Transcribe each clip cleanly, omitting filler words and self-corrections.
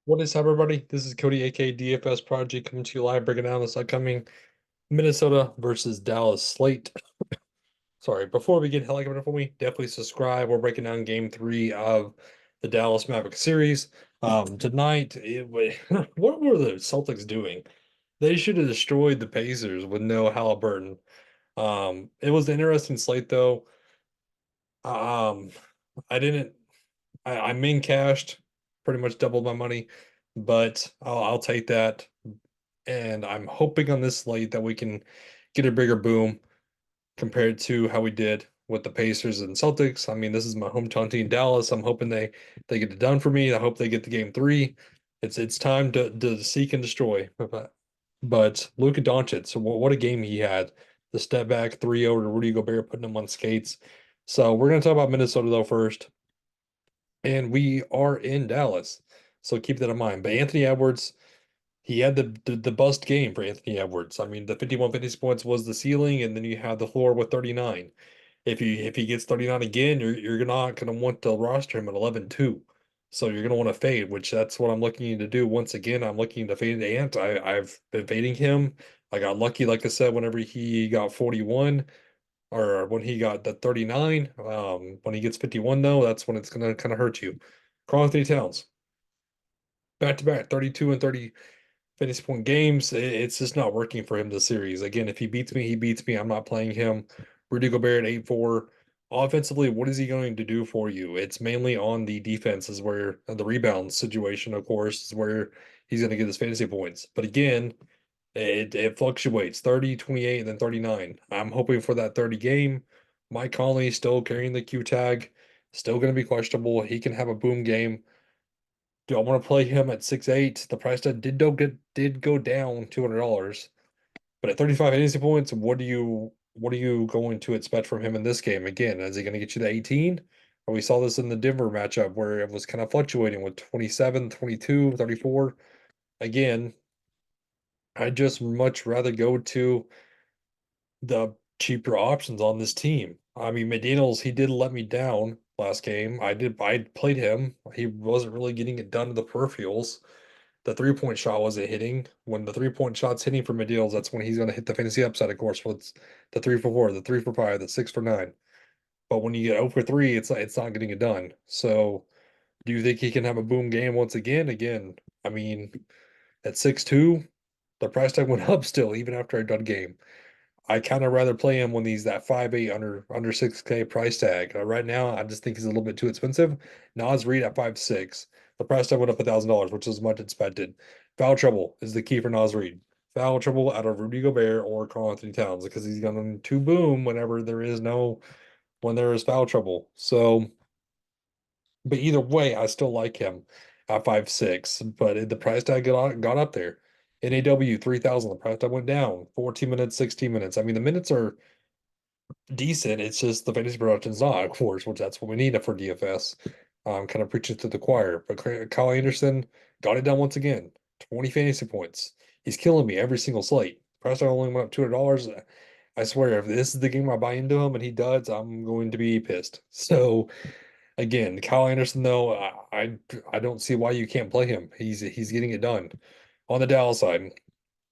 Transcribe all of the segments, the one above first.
What is up, everybody? This is Cody, aka DFS Project, coming to you live, breaking down this upcoming Minnesota versus Dallas slate. Sorry, before we get hell like it for me, definitely subscribe. We're breaking down game three of the Dallas Mavericks series. Tonight, what were the Celtics doing? They should have destroyed the Pacers with no Halliburton. It was an interesting slate, though. Um, I didn't, I main cashed, pretty much doubled my money, but I'll take that. And I'm hoping on this slate that we can get a bigger boom compared to how we did with the Pacers and Celtics. I mean, this is my hometown team, Dallas. I'm hoping they get it done for me. I hope they get the game three. It's time to seek and destroy. But Luka Doncic, so what a game he had. The step back 3-0 to Rudy Gobert, putting him on skates. So we're gonna talk about Minnesota though first, and we are in Dallas. So keep that in mind. But Anthony Edwards, he had the bust game for Anthony Edwards. I mean, the 51 fantasy points was the ceiling, and then you have the floor with 39. If he gets 39 again, you're not gonna want to roster him at 11-2. So you're gonna want to fade, which that's what I'm looking to do. Once again, I'm looking to fade Ant. I've been fading him. I got lucky, like I said, whenever he got 41 or when he got the 39. When he gets 51 though, that's when it's gonna kind of hurt you. Karl Anthony Towns, back to back, 32 and 30 fantasy point games. It's just not working for him this series. Again, if he beats me, he beats me. I'm not playing him. Rudy Gobert at 8-4. Offensively, what is he going to do for you? It's mainly on the defense, is where the rebound situation, of course, is where he's going to get his fantasy points. But again, it fluctuates 30, 28, and then 39. I'm hoping for that 30 game. Mike Conley still carrying the Q tag, still going to be questionable. He can have a boom game. Do I want to play him at 6'8"? The price tag did go down $200. But at 35 fantasy points, what are you going to expect from him in this game? Again, is he going to get you to 18? Or we saw this in the Denver matchup where it was kind of fluctuating with 27, 22, 34. Again, I'd just much rather go to the cheaper options on this team. I mean, McDaniels, he did let me down last game. I played him. He wasn't really getting it done to the peripherals. The 3-point shot wasn't hitting. When the 3-point shot's hitting for Medials, that's when he's going to hit the fantasy upside, of course. Well, it's the 3 for 4, the 3 for 5, the 6 for 9. But when you get 0 for 3, it's not getting it done. So do you think he can have a boom game once again? Again, I mean, at 6'2", the price tag went up still, even after a done game. I kind of rather play him when he's that 5'8" under 6K price tag. Right now, I just think he's a little bit too expensive. Nas Reed at 5'6". The price tag went up $1,000, which is much expected. Foul trouble is the key for Nas Reed. Foul trouble out of Rudy Gobert or Karl Anthony Towns because he's going to boom whenever when there is foul trouble. So, but either way, I still like him at 5'6". But the price tag got up there. NAW 3,000, the price tag went down 14 minutes, 16 minutes. I mean, the minutes are decent. It's just the fantasy production's not, of course, which that's what we need for DFS. Kind of preaching to the choir. But Kyle Anderson got it done once again. 20 fantasy points. He's killing me every single slate. Price tag only went up $200. I swear, if this is the game I buy into him and he does, I'm going to be pissed. So again, Kyle Anderson, though, I don't see why you can't play him. He's getting it done. On the Dallas side,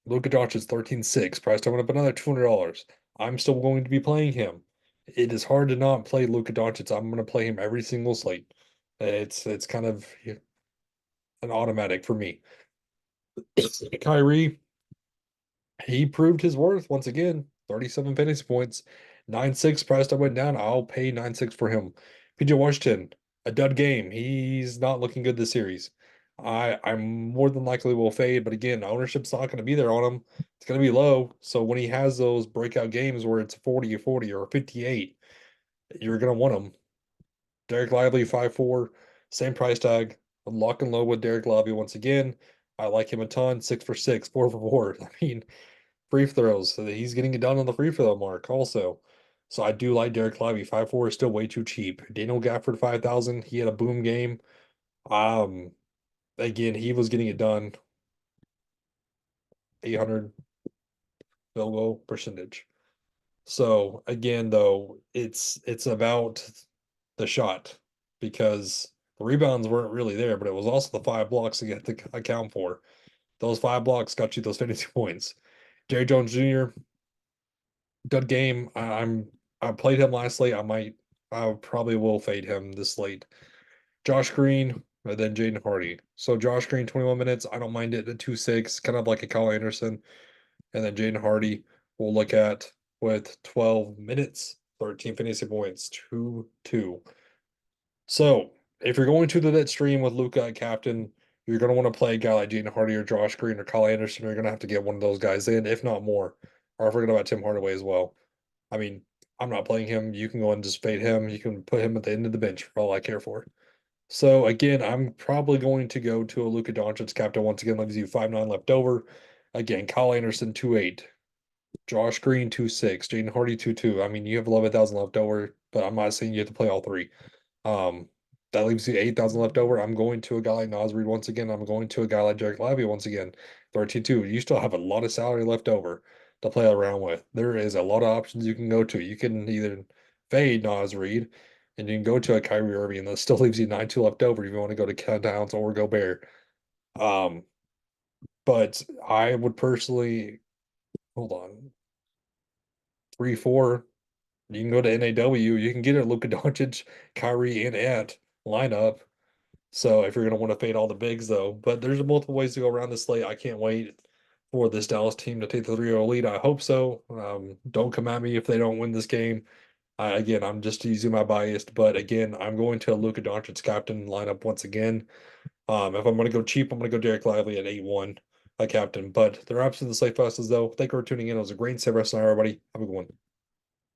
Luka Doncic 13-6, price tag went up another $200. I'm still going to be playing him. It is hard to not play Luka Doncic. I'm going to play him every single slate. It's kind of an automatic for me. Kyrie, he proved his worth once again. 37 fantasy points, 9-6 price tag went down. I'll pay 9-6 for him. PJ Washington, a dud game. He's not looking good this series. I'm more than likely will fade, but again, ownership's not going to be there on him. It's going to be low. So when he has those breakout games where it's 40 or 40 or 58, you're going to want him. Derek Lively, 5'4", same price tag. I'm lock and low with Derek Lively once again. I like him a ton. 6 for 6, 4 for 4. I mean, free throws. So he's getting it done on the free throw mark also. So I do like Derek Lively. 5'4" is still way too cheap. Daniel Gafford, 5,000. He had a boom game. Um, Again, he was getting it done. 800 field goal percentage. So again, though, it's about the shot because The rebounds weren't really there, but it was also the 5 blocks you have to account for. Those 5 blocks got you those 52 points. Jerry Jones Jr., good game. I played him last slate. I probably will fade him this slate. Josh Green, and then Jaden Hardy. So Josh Green, 21 minutes. I don't mind it at 2-6, kind of like a Kyle Anderson. And then Jaden Hardy we'll look at with 12 minutes, 13 fantasy points, 2-2. So if you're going to the net stream with Luca at captain, you're going to want to play a guy like Jaden Hardy or Josh Green or Kyle Anderson. You're going to have to get one of those guys in, if not more. Or forget about Tim Hardaway as well. I mean, I'm not playing him. You can go and just fade him. You can put him at the end of the bench for all I care for. So again, I'm probably going to go to a Luka Doncic captain once again. Leaves you 5-9 left over. Again, Kyle Anderson 2-8, Josh Green 2-6, Jaden Hardy 2-2. I mean, you have 11,000 left over, but I'm not saying you have to play all three. Um, that leaves you 8,000 left over. I'm going to a guy like Nas Reed once again. I'm going to a guy like Derek Lively once again. 13-2. You still have a lot of salary left over to play around with. There is a lot of options you can go to. You can either fade Nas Reed and you can go to a Kyrie Irving, and that still leaves you 9-2 left over if you want to go to Ken Downs or Gobert. Um, but I would personally hold on. 3-4. You can go to NAW. You can get a Luka Doncic, Kyrie, and Ant lineup. So if you're going to want to fade all the bigs, though, but there's multiple ways to go around this slate. I can't wait for this Dallas team to take the 3-0 lead. I hope so. Don't come at me if they don't win this game. Again, I'm just using my bias, but again, I'm going to a Luka Doncic captain lineup once again. If I'm going to go cheap, I'm going to go Derek Lively at 8-1, a captain. But they're absolutely the safe passes, though. Thank you for tuning in. It was a great set rest night, everybody. Have a good one.